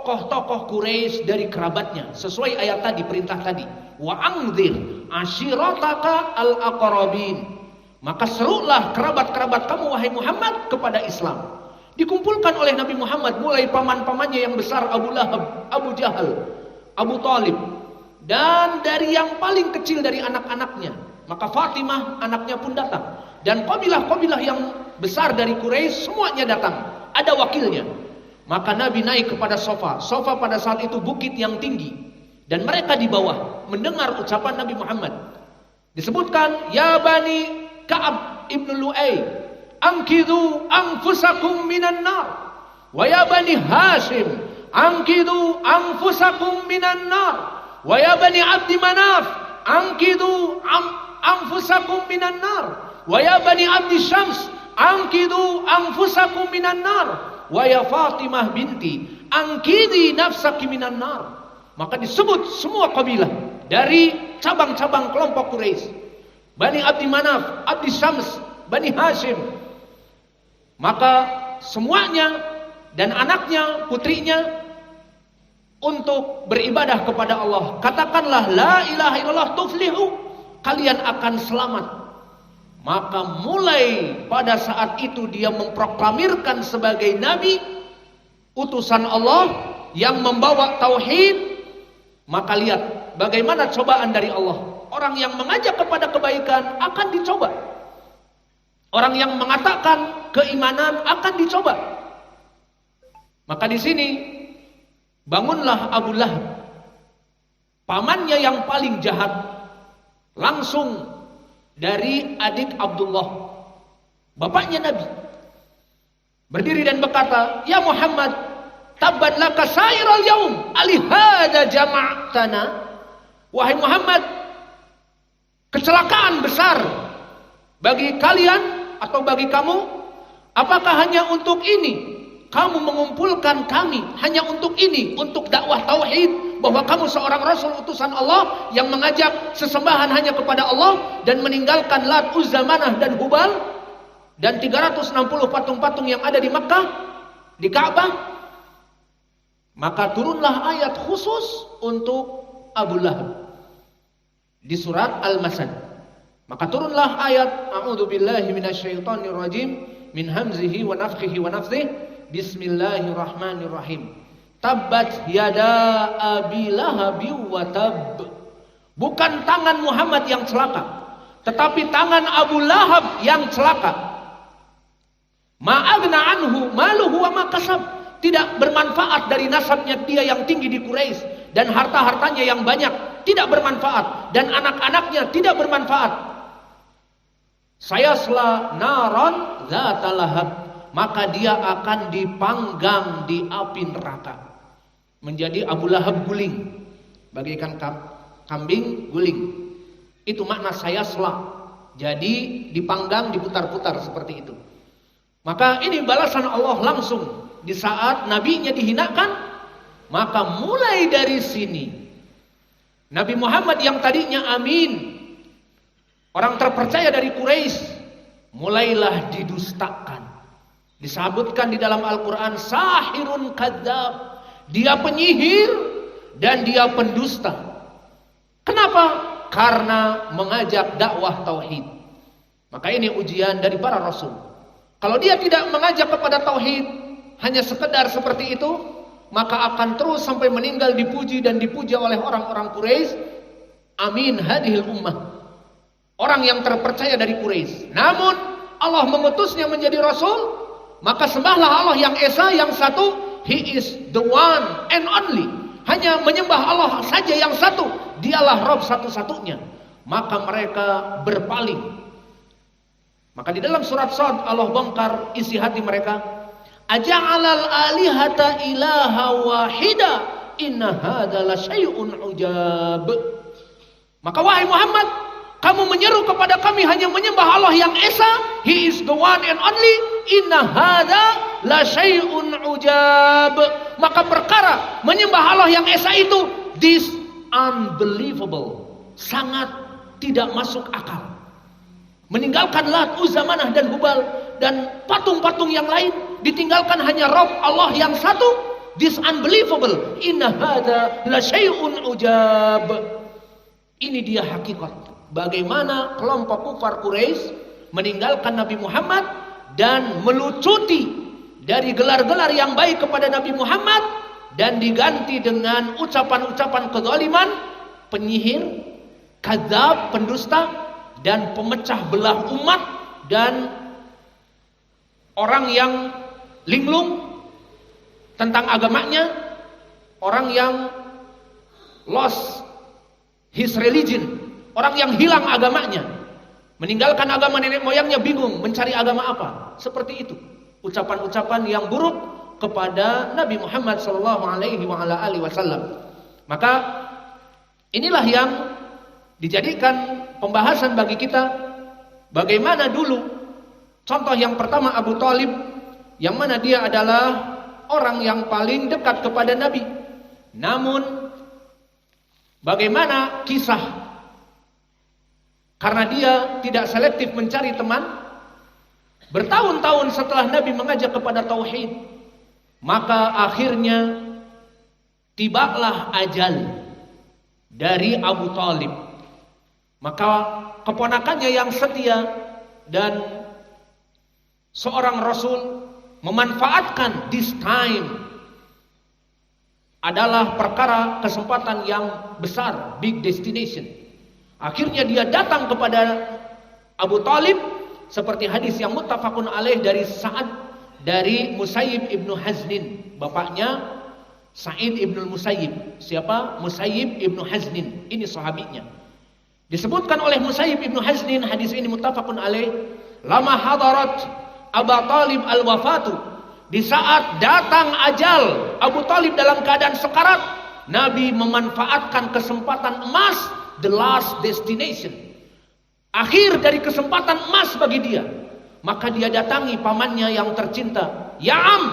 tokoh-tokoh Quraisy dari kerabatnya, sesuai ayat tadi, perintah tadi. Wa anzir ashirataka al-aqrabin. Maka serulah kerabat-kerabat kamu wahai Muhammad kepada Islam. Dikumpulkan oleh Nabi Muhammad mulai paman-pamannya yang besar, Abu Lahab, Abu Jahal, Abu Talib, dan dari yang paling kecil dari anak-anaknya. Maka Fatimah anaknya pun datang, dan kabilah-kabilah yang besar dari Quraisy semuanya datang, ada wakilnya. Maka Nabi naik kepada Sofa. Sofa pada saat itu bukit yang tinggi, dan mereka di bawah mendengar ucapan Nabi Muhammad. Disebutkan, ya Bani Ka'ab ibn Lu'ay, angkidu anfusakum minan nar. Wa ya Bani Hashim, angkidu anfusakum minan nar. Wa ya Bani Abdi Manaf, angkidu anfusakum minan nar. Wa ya Bani Abdi Syams, angkidu anfusakum minan nar. Wa ya Fatimah binti, angkidi nafsaki minan nar. Maka disebut semua kabilah dari cabang-cabang kelompok Quraisy. Bani Abdi Manaf, Abdi Syams, Bani Hashim. Maka semuanya dan anaknya, putrinya untuk beribadah kepada Allah. Katakanlah la ilaha illallah tuflihu, kalian akan selamat. Maka mulai pada saat itu dia memproklamirkan sebagai nabi, utusan Allah yang membawa tauhid. Maka lihat bagaimana cobaan dari Allah. Orang yang mengajak kepada kebaikan akan dicoba. Orang yang mengatakan keimanan akan dicoba. Maka di sini bangunlah Abu Lahab, pamannya yang paling jahat, langsung dari adik Abdullah, bapaknya Nabi, berdiri dan berkata, ya Muhammad, tabban laka sairal yaum alihada jama'tana. Wahai Muhammad, kecelakaan besar bagi kalian atau bagi kamu. Apakah hanya untuk ini kamu mengumpulkan kami? Hanya untuk ini, untuk dakwah tauhid, bahwa kamu seorang rasul utusan Allah yang mengajak sesembahan hanya kepada Allah dan meninggalkan Lat, Uzza, Manah dan Hubal dan 360 patung-patung yang ada di Makkah, di Ka'bah? Maka turunlah ayat khusus untuk Abu Lahab di surat Al-Masad. Maka turunlah ayat a'udzubillahi minasyaitonirrajim min hamzihi wa nafthihi wa nafthihi bismillahirrahmanirrahim. Tabbat yada abi lahabi wa tab. Bukan tangan Muhammad yang celaka, tetapi tangan Abu Lahab yang celaka. Ma'agna anhu maluhu wa ma kasab. Tidak bermanfaat dari nasabnya dia yang tinggi di Quraisy dan harta-hartanya yang banyak, tidak bermanfaat, dan anak-anaknya tidak bermanfaat. Sayasla naran dzata lahab, maka dia akan dipanggang di api neraka. Menjadi Abu Lahab guling, bagaikan kambing guling. Itu makna sayasla. Jadi dipanggang, diputar-putar seperti itu. Maka ini balasan Allah langsung di saat nabinya dihinakan. Maka mulai dari sini Nabi Muhammad yang tadinya amin, orang terpercaya dari Quraisy, mulailah didustakan. Disebutkan di dalam Al-Quran, sahirun kadzab, dia penyihir dan dia pendusta. Kenapa? Karena mengajak dakwah tauhid. Maka ini ujian dari para rasul. Kalau dia tidak mengajak kepada tauhid, hanya sekedar seperti itu, maka akan terus sampai meninggal dipuji dan dipuja oleh orang-orang Quraisy. Amin hadhil ummah, orang yang terpercaya dari Quraisy. Namun Allah mengutusnya menjadi rasul, maka sembahlah Allah yang esa, yang satu. He is the one and only. Hanya menyembah Allah saja yang satu. Dialah Rabb satu-satunya. Maka mereka berpaling. Maka di dalam surat Shad Allah bongkar isi hati mereka. Aja'alal alihata ilaha wahida inna hadza la syai'un ujab. Maka wahai Muhammad, kamu menyeru kepada kami hanya menyembah Allah yang esa. He is the one and only. Inna hadza la syai'un ujab. Maka perkara menyembah Allah yang esa itu, this unbelievable, sangat tidak masuk akal. Meninggalkan Lat, Uzza, Manah dan Hubal dan patung-patung yang lain, ditinggalkan hanya Rabb Allah yang satu. this unbelievable. Inna hadza la syai'un ujab. Ini dia hakikat bagaimana kelompok kufar Quraisy meninggalkan Nabi Muhammad dan melucuti dari gelar-gelar yang baik kepada Nabi Muhammad dan diganti dengan ucapan-ucapan kezaliman, penyihir, kadzab, pendusta, dan pemecah belah umat, dan orang yang linglung tentang agamanya, orang yang lost his religion, orang yang hilang agamanya, meninggalkan agama nenek moyangnya, bingung mencari agama apa. Seperti itu ucapan-ucapan yang buruk kepada Nabi Muhammad SAW. Maka inilah yang dijadikan pembahasan bagi kita, bagaimana dulu contoh yang pertama Abu Thalib, yang mana dia adalah orang yang paling dekat kepada Nabi. Namun bagaimana kisah, karena dia tidak selektif mencari teman, bertahun-tahun setelah Nabi mengajak kepada tauhid, maka akhirnya tibalah ajal dari Abu Thalib. Maka keponakannya yang setia dan seorang Rasul memanfaatkan this time, adalah perkara kesempatan yang besar, big destination. Akhirnya dia datang kepada Abu Thalib, seperti hadis yang muttafaqun alaih dari Sa'ad dari Musayyib ibnu Haznin, bapaknya Sa'id ibnu Musayyib. Siapa? Musayyib ibnu Haznin. Ini sahabinya. Disebutkan oleh Musayyib ibnu Haznin, hadis ini muttafaqun alaih, lama hadarat Abu Thalib al-wafatu, di saat datang ajal Abu Thalib dalam keadaan sekarat, Nabi memanfaatkan kesempatan emas, the last destination, akhir dari kesempatan emas bagi dia. Maka dia datangi pamannya yang tercinta. Ya am,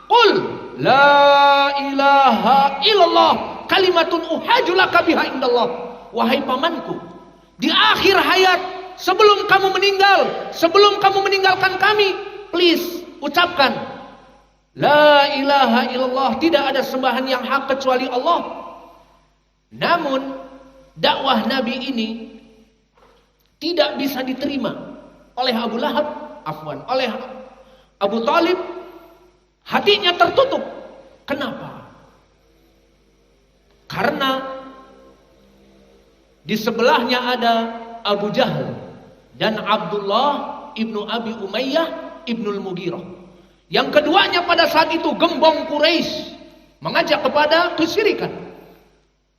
qul la ilaha illallah kalimatun uhajulaka biha indallah. Wahai pamanku, di akhir hayat, sebelum kamu meninggal, sebelum kamu meninggalkan kami, please ucapkan la ilaha illallah, tidak ada sembahan yang hak kecuali Allah. Namun dakwah Nabi ini tidak bisa diterima oleh Abu Lahab, oleh Abu Thalib. Hatinya tertutup. Kenapa? Karena di sebelahnya ada Abu Jahal dan Abdullah ibnu Abi Umayyah ibnul Mughirah. Yang keduanya pada saat itu gembong Quraisy, mengajak kepada kesyirikan.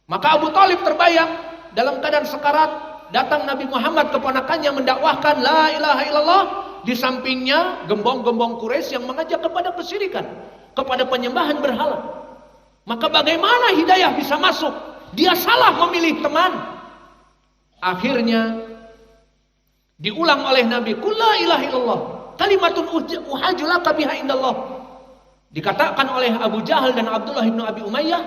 Maka Abu Thalib terbayang dalam keadaan sekarat, datang Nabi Muhammad keponakannya mendakwahkan la ilaha illallah, di sampingnya gembong-gembong Quraisy yang mengajak kepada kesyirikan, kepada penyembahan berhala. Maka bagaimana hidayah bisa masuk? Dia salah memilih teman. Akhirnya diulang oleh Nabi, qul la ilaha illallah kalimatun uhajulaka biha indallah. Dikatakan oleh Abu Jahal dan Abdullah bin Abi Umayyah,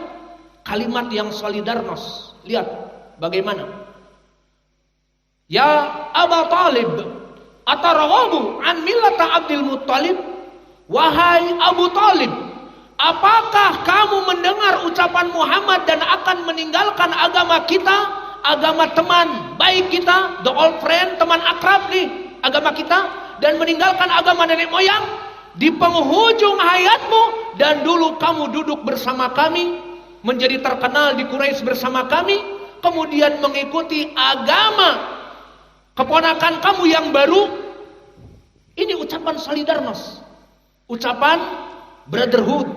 kalimat yang solidarnos. Lihat bagaimana. Ya Abu Thalib, ataraghabu an millata Abdul Muttalib. Wahai Abu Thalib, apakah kamu mendengar ucapan Muhammad dan akan meninggalkan agama kita, agama teman baik kita, the old friend, teman akrab nih, agama kita, dan meninggalkan agama nenek moyang di penghujung hayatmu, dan dulu kamu duduk bersama kami, menjadi terkenal di Quraisy bersama kami, kemudian mengikuti agama keponakan kamu yang baru. Ini ucapan solidarnos, ucapan brotherhood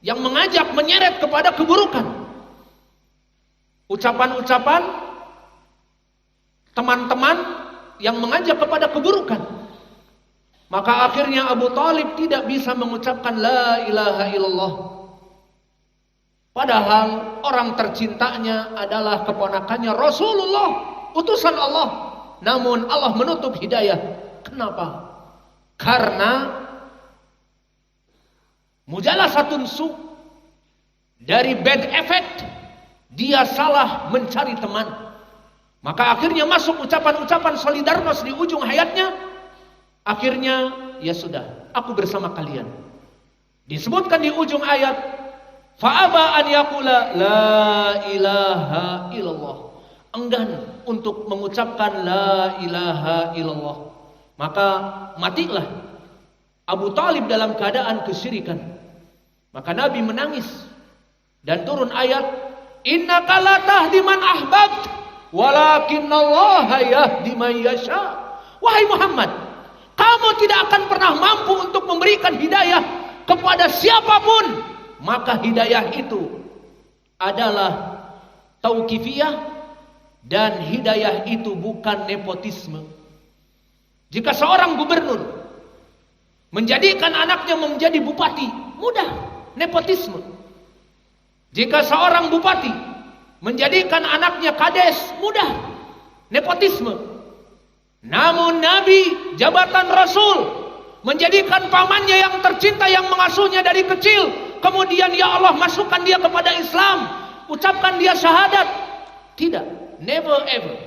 yang mengajak menyeret kepada keburukan, ucapan-ucapan teman-teman yang mengajak kepada keburukan. Maka akhirnya Abu Thalib tidak bisa mengucapkan la ilaha illallah. Padahal orang tercintanya adalah keponakannya Rasulullah, utusan Allah. Namun Allah menutup hidayah. Kenapa? Karena mujalasatun su, dari bad effect, dia salah mencari teman. Maka akhirnya masuk ucapan-ucapan solidarnos di ujung hayatnya. Akhirnya ya sudah, aku bersama kalian. Disebutkan di ujung ayat, Fa'aba an yaqula la ilaha illallah. Enggan untuk mengucapkan la ilaha illallah. Maka matilah Abu Talib dalam keadaan kesyirikan. Maka Nabi menangis dan turun ayat, innaka la tahdi man ahbabt walakinallaha yahdi man yasha. Wahai Muhammad, kamu tidak akan pernah mampu untuk memberikan hidayah kepada siapapun. Maka hidayah itu adalah tauqifiyah, dan hidayah itu bukan nepotisme. Jika seorang gubernur menjadikan anaknya menjadi bupati, mudah, nepotisme. Jika seorang bupati menjadikan anaknya kades, mudah, nepotisme. Namun Nabi, jabatan Rasul, menjadikan pamannya yang tercinta yang mengasuhnya dari kecil, kemudian ya Allah masukkan dia kepada Islam, ucapkan dia syahadat. Tidak, never ever.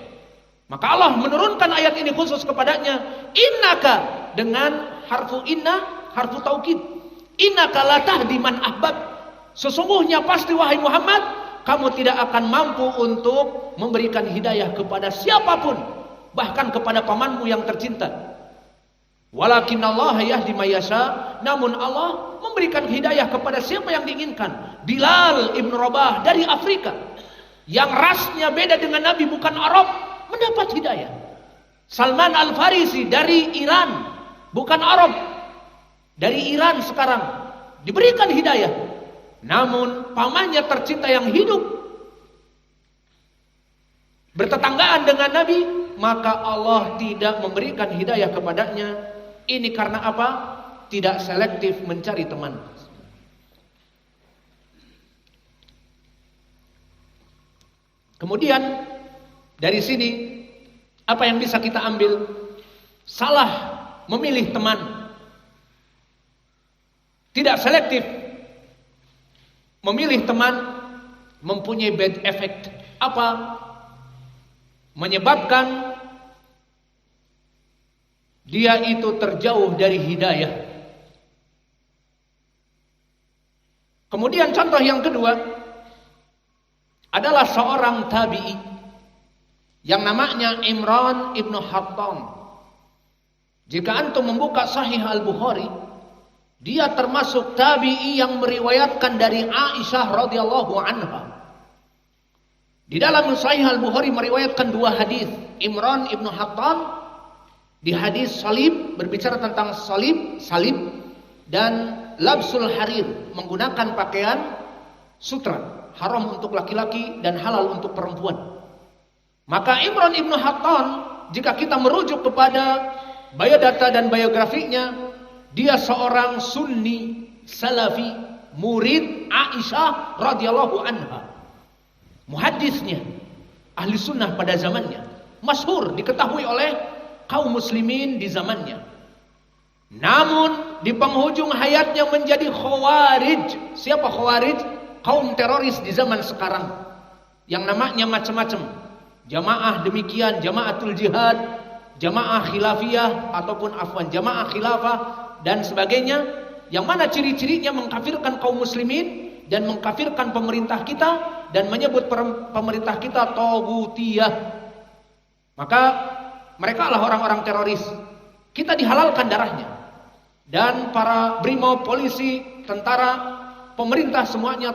Maka Allah menurunkan ayat ini khusus kepadanya, innaka, dengan harfu inna, harfu taukid. Innaka la tahdi man ahbab. Sesungguhnya pasti wahai Muhammad, kamu tidak akan mampu untuk memberikan hidayah kepada siapapun, bahkan kepada pamanmu yang tercinta. Walakinallaha yahdi may yasha, namun Allah memberikan hidayah kepada siapa yang diinginkan. Bilal ibn Rabah dari Afrika, yang rasnya beda dengan Nabi, bukan Arab, mendapat hidayah. Salman Al-Farisi dari Iran, bukan Arab, dari Iran sekarang, diberikan hidayah. Namun pamannya tercinta yang hidup bertetanggaan dengan Nabi, maka Allah tidak memberikan hidayah kepadanya. Ini karena apa? Tidak selektif mencari teman. Kemudian dari sini apa yang bisa kita ambil? Salah memilih teman. Tidak selektif memilih teman mempunyai bad effect. Apa? Menyebabkan dia itu terjauh dari hidayah. Kemudian contoh yang kedua adalah seorang tabi'i yang namanya Imran ibn Hattam. Jika antum membuka Sahih Al-Bukhari, dia termasuk tabi'i yang meriwayatkan dari Aisyah radhiyallahu anha. Di dalam Sahih Al-Bukhari meriwayatkan dua hadis. Imran ibn Hattam di hadis salib, berbicara tentang salib dan labsul harir, menggunakan pakaian sutra, haram untuk laki-laki dan halal untuk perempuan. Maka Imran ibn Hattam, jika kita merujuk kepada biodata dan biografinya, dia seorang sunni salafi, murid Aisyah radhiyallahu anha, muhaddisnya, ahli sunnah pada zamannya, masyhur, diketahui oleh kaum muslimin di zamannya. Namun di penghujung hayatnya menjadi khawarij. Siapa khawarij? Kaum teroris di zaman sekarang, yang namanya macam-macam. Jamaah demikian, jamaatul jihad, jamaah khilafiyah ataupun jamaah khilafah dan sebagainya, yang mana ciri-cirinya mengkafirkan kaum muslimin dan mengkafirkan pemerintah kita dan menyebut pemerintah kita tagutiyah. Maka mereka adalah orang-orang teroris. Kita dihalalkan darahnya. Dan para brimob, polisi, tentara, pemerintah semuanya